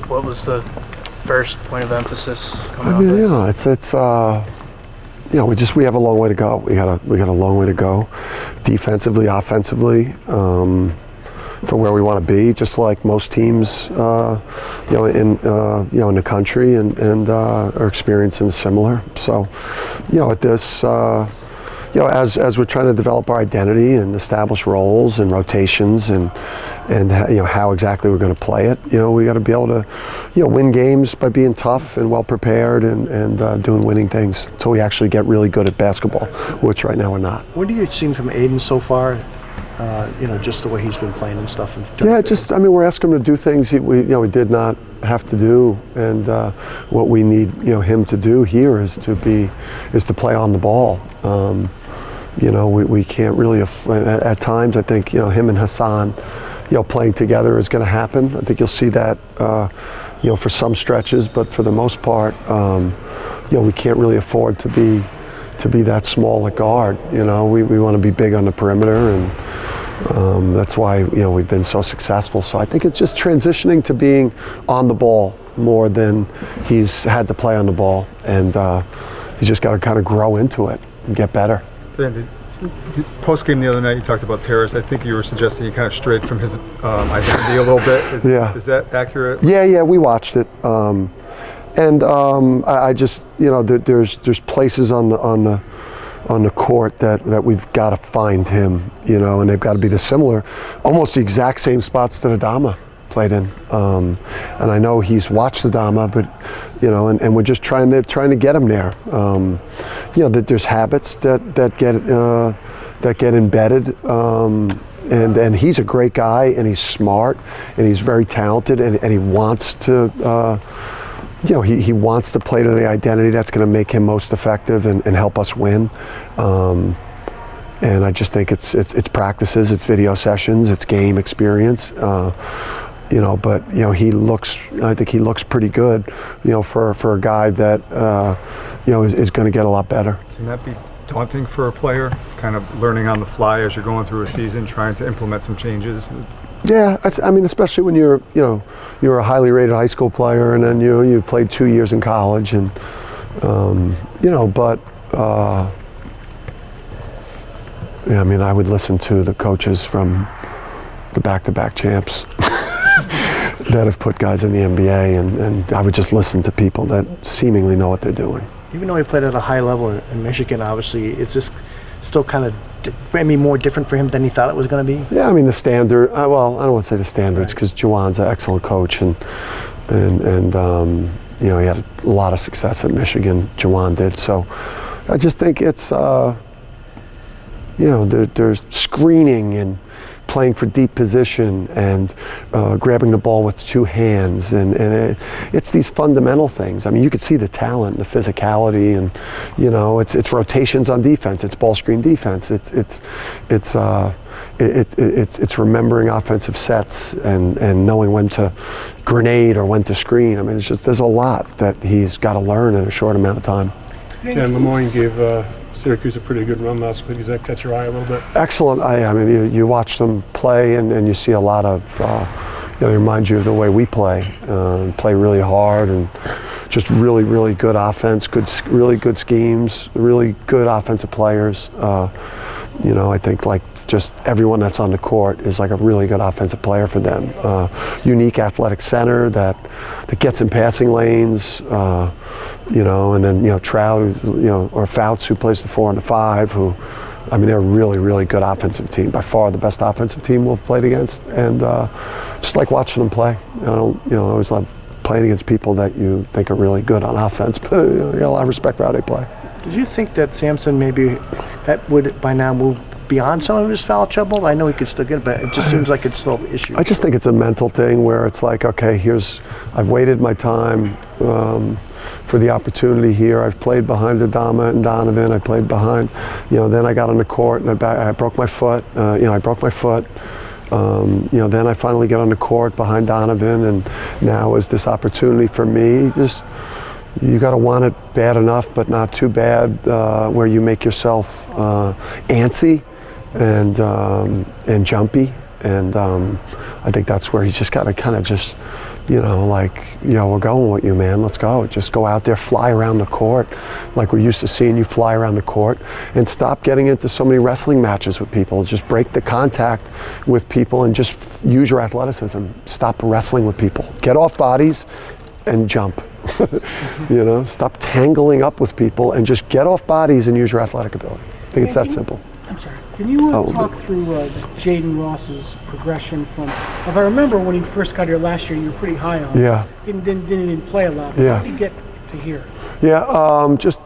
What was the first point of emphasis coming I mean, yeah, it's you know, we have a long way to go. We got a long way to go, defensively, offensively, for where we want to be. Just like most teams, you know, in the country and are experiencing similar. So, you know, at this. You know, as we're trying to develop our identity and establish roles and rotations and you know how exactly we're going to play it, you know, we got to be able to, you know, win games by being tough and well prepared and doing winning things until we actually get really good at basketball, which right now we're not. What have you seen from Aiden so far? You know, just the way he's been playing and stuff. Yeah, just I mean, we're asking him to do things we did not have to do, and what we need, you know, him to do here is to play on the ball. You know, we can't really, at times, I think, you know, him and Hassan, you know, playing together is going to happen. I think you'll see that, you know, for some stretches, but for the most part, you know, we can't really afford to be that small at guard. You know, we want to be big on the perimeter, and that's why, you know, we've been so successful. So I think it's just transitioning to being on the ball more than he's had to play on the ball, and he's just got to kind of grow into it and get better. Post game the other night, you talked about Terrace. I think you were suggesting he kind of strayed from his identity a little bit. Is that accurate? Yeah, we watched it, and I just, you know, there's places on the court that we've got to find him, you know, and they've got to be almost the exact same spots that Adama played in, and I know he's watched Adama, but you know, and we're just trying to get him there. You know, that there's habits that get embedded, and he's a great guy, and he's smart, and he's very talented, and he wants to. You know, he wants to play to the identity that's going to make him most effective and help us win. And I just think it's practices, it's video sessions, it's game experience. You know, but you know, I think he looks pretty good, you know, for a guy that you know is going to get a lot better. Can that be daunting for a player, kind of learning on the fly as you're going through a season, trying to implement some changes? Yeah, I mean, especially when you're a highly rated high school player, and then you played 2 years in college, and you know, but yeah, I mean, I would listen to the coaches from the back-to-back champs that have put guys in the NBA, and I would just listen to people that seemingly know what they're doing. Even though he played at a high level in Michigan, obviously, it's just still kind of more different for him than he thought it was going to be? Yeah, I mean, the standard, well, I don't want to say the standards, because Juwan's an excellent coach, and you know, he had a lot of success at Michigan, Juwan did, so I just think it's, you know, there's screening and playing for deep position and grabbing the ball with two hands, and it's these fundamental things. I mean, you could see the talent, the physicality, and you know, it's rotations on defense, it's ball screen defense, it's remembering offensive sets and knowing when to grenade or when to screen. I mean, it's just, there's a lot that he's got to learn in a short amount of time. Dan Lemoyne gave Syracuse a pretty good run last week. Does that catch your eye a little bit? Excellent. I mean, you watch them play, and you see a lot of, you know, it reminds you of the way we play. Play really hard, and just really, really good offense, really good schemes, really good offensive players. You know, I think like just everyone that's on the court is like a really good offensive player for them. Unique athletic center that gets in passing lanes. You know, and then, you know, Trout, you know, or Fouts, who plays the 4 and the 5, who, I mean, they're a really, really good offensive team. By far the best offensive team we've played against, and just like watching them play. I always love playing against people that you think are really good on offense, but you got a lot of respect for how they play. Did you think that Samson maybe would by now move beyond some of his foul trouble? I know he could still get it, but it just seems like it's still an issue. I just think it's a mental thing where it's like, okay, I've waited my time for the opportunity here. I've played behind Adama and Donovan. I played behind, you know, then I got on the court and I broke my foot. You know, I broke my foot. You know, then I finally get on the court behind Donovan, and now is this opportunity for me. Just, you got to want it bad enough, but not too bad, where you make yourself antsy and jumpy, and I think that's where he's just got to kind of just we're going with you, man. Let's go. Just go out there, fly around the court like we're used to seeing you fly around the court, and stop getting into so many wrestling matches with people. Just break the contact with people and just use your athleticism. Stop wrestling with people. Get off bodies and jump. Stop tangling up with people and just get off bodies and use your athletic ability. I think it's that simple. I'm sorry. Can you talk through Jaden Ross's progression from? If I remember when he first got here last year, you were pretty high on him. Yeah. Didn't play a lot. Yeah. How did he get to here? Yeah. Just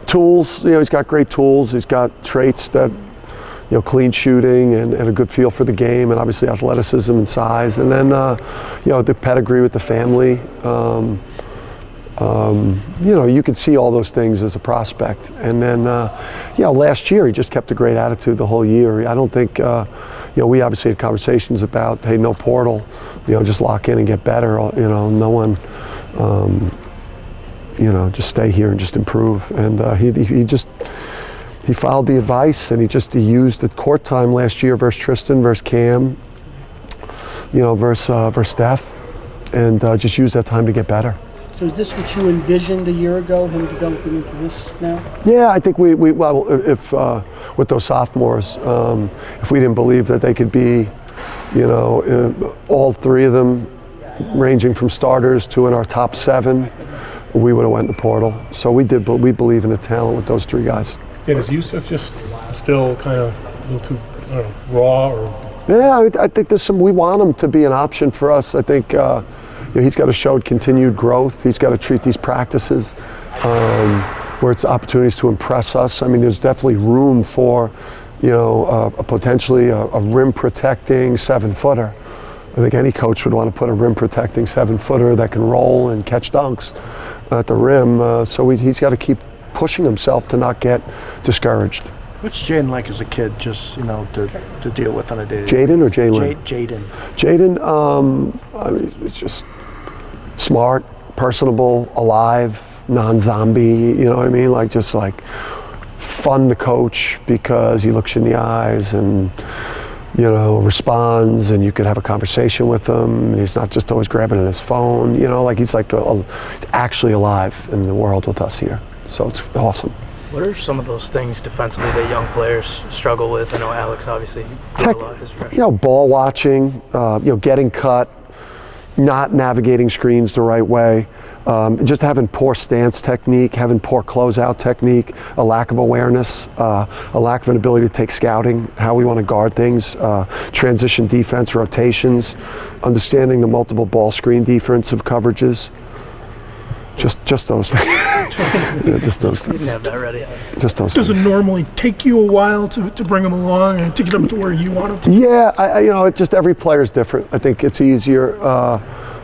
tools. He's got great tools. He's got traits that, clean shooting and a good feel for the game, and obviously athleticism and size. And then, the pedigree with the family. You could see all those things as a prospect. And then, last year he just kept a great attitude the whole year. I don't think, we obviously had conversations about, hey, no portal, just lock in and get better. No one, just stay here and just improve. And he followed the advice, and he used the court time last year versus Tristan, versus Cam, versus Steph, and just used that time to get better. So is this what you envisioned a year ago, him developing into this now? Yeah, I think if with those sophomores, if we didn't believe that they could be, all three of them, ranging from starters to in our top 7, we would have went in the portal. So we believe in the talent with those 3 guys. Yeah, is Yousef just still kind of a little too raw? Or? Yeah, I think we want him to be an option for us. I think he's got to show continued growth. He's got to treat these practices where it's opportunities to impress us. I mean, there's definitely room for, potentially a rim protecting 7-footer. I think any coach would want to put a rim protecting 7-footer that can roll and catch dunks at the rim. So he's got to keep pushing himself to not get discouraged. What's Jaden like as a kid, just, to deal with on a day-to-day? Jaden or Jalen? Jaden. Jaden, it's just smart, personable, alive, non-zombie, you know what I mean? Just fun to coach because he looks you in the eyes and, responds, and you could have a conversation with him, and he's not just always grabbing at his phone, he's actually alive in the world with us here. So it's awesome. What are some of those things defensively that young players struggle with? I know Alex obviously did a lot his freshman. Ball watching, getting cut, not navigating screens the right way, just having poor stance technique, having poor closeout technique, a lack of awareness, a lack of an ability to take scouting, how we want to guard things, transition defense, rotations, understanding the multiple ball screen defensive coverages. Just those things. Just those things. Didn't have that ready. Just those Does things. it normally take you a while to bring them along and to get them to where you want them to? Yeah, just every player is different. I think it's easier.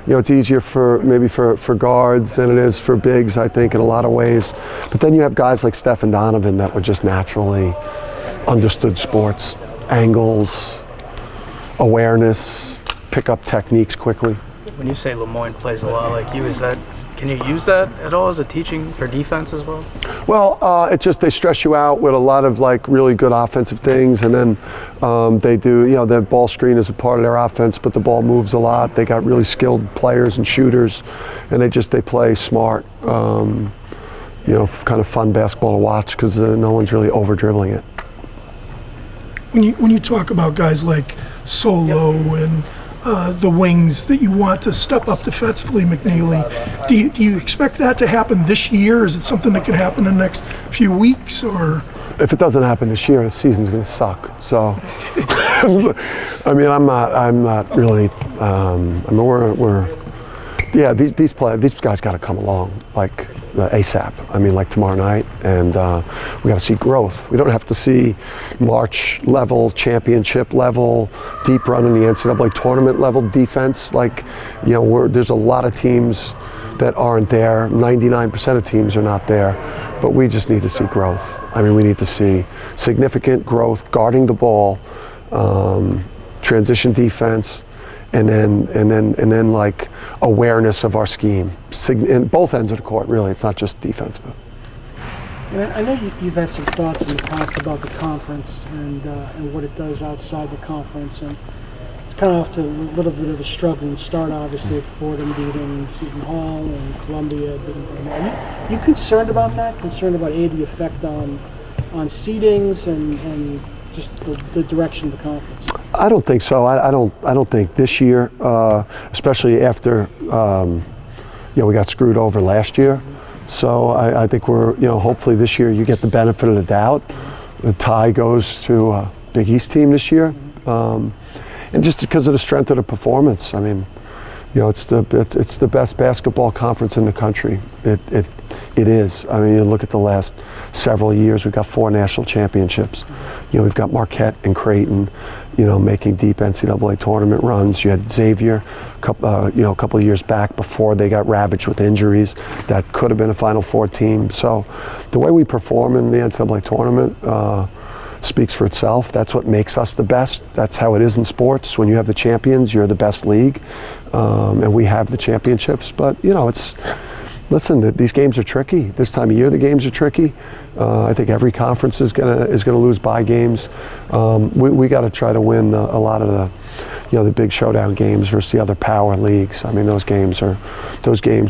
It's easier for guards than it is for bigs, I think, in a lot of ways. But then you have guys like Steph and Donovan that were just naturally understood sports, angles, awareness, pick up techniques quickly. When you say Lemoyne plays a lot like you, can you use that at all as a teaching for defense as well? Well, it's just they stress you out with a lot of really good offensive things, and then they do, their ball screen is a part of their offense, but the ball moves a lot. They got really skilled players and shooters, and they play smart, kind of fun basketball to watch because no one's really over dribbling it. When you talk about guys like Solo and the wings that you want to step up defensively, McNeely, do you expect that to happen this year? Is it something that can happen in the next few weeks, or? If it doesn't happen this year, the season's going to suck. So, I mean, I'm not really. These guys got to come along ASAP. I mean, tomorrow night, and we got to see growth. We don't have to see March level, championship level, deep run in the NCAA tournament level defense. There's a lot of teams that aren't there. 99% of teams are not there, but we just need to see growth. I mean, we need to see significant growth, guarding the ball, transition defense. And then awareness of our scheme in both ends of the court. Really, it's not just defense. But. And I know you've had some thoughts in the past about the conference and what it does outside the conference. And it's kind of off to a little bit of a struggling start, obviously, with Fordham beating Seton Hall and Columbia beating Vermont. Are you concerned about that? Concerned about the effect on seedings and just the direction of the conference? I don't think so. I don't think this year, especially after we got screwed over last year. So I think we're hopefully this year you get the benefit of the doubt. The tie goes to a Big East team this year, and just because of the strength of the performance. I mean, it's the best basketball conference in the country. It is. I mean, you look at the last several years. We've got 4 national championships. We've got Marquette and Creighton, making deep NCAA tournament runs. You had Xavier, a couple of years back before they got ravaged with injuries. That could have been a Final Four team. So, the way we perform in the NCAA tournament speaks for itself. That's what makes us the best. That's how it is in sports. When you have the champions, you're the best league, and we have the championships. But listen, these games are tricky. This time of year, the games are tricky. I think every conference is gonna lose bye games. We got to try to win a lot of the big showdown games versus the other power leagues. I mean, those games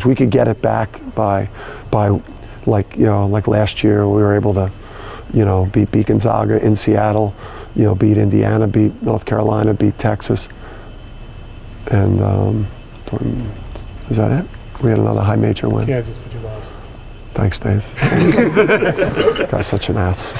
we could get it back by like last year we were able to beat Gonzaga in Seattle, beat Indiana, beat North Carolina, beat Texas, and is that it? We had another high major win. Kansas, but you lost. Thanks, Dave. Guy's such an ass.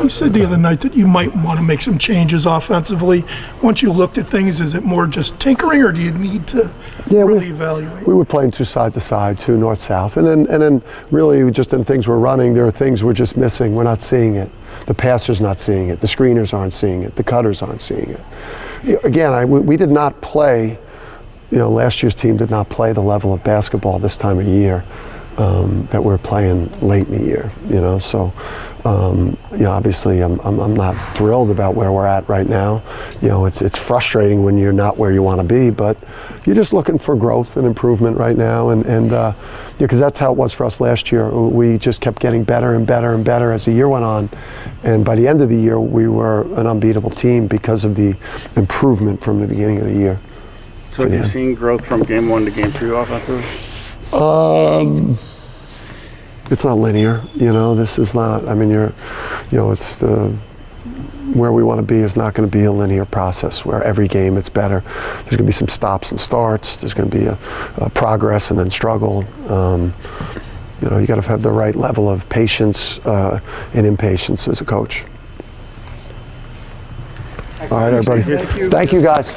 You said the other night that you might want to make some changes offensively. Once you looked at things, is it more just tinkering, or do you need to really evaluate? We were playing 2 side to side, 2 north south, and then really just in things we're running, there are things we're just missing. We're not seeing it. The passer's not seeing it. The screeners aren't seeing it. The cutters aren't seeing it. Again, we did not play. Last year's team did not play the level of basketball this time of year that we're playing late in the year. So obviously I'm not thrilled about where we're at right now. It's frustrating when you're not where you want to be, but you're just looking for growth and improvement right now, and because that's how it was for us last year. We just kept getting better and better and better as the year went on, and by the end of the year we were an unbeatable team because of the improvement from the beginning of the year. So have you seen growth from game 1 to game 2 offensively? It's not linear, this is not, I mean, it's where we want to be is not going to be a linear process where every game it's better. There's going to be some stops and starts. There's going to be a progress and then struggle. You got to have the right level of patience and impatience as a coach. All right, everybody. Thank you, guys.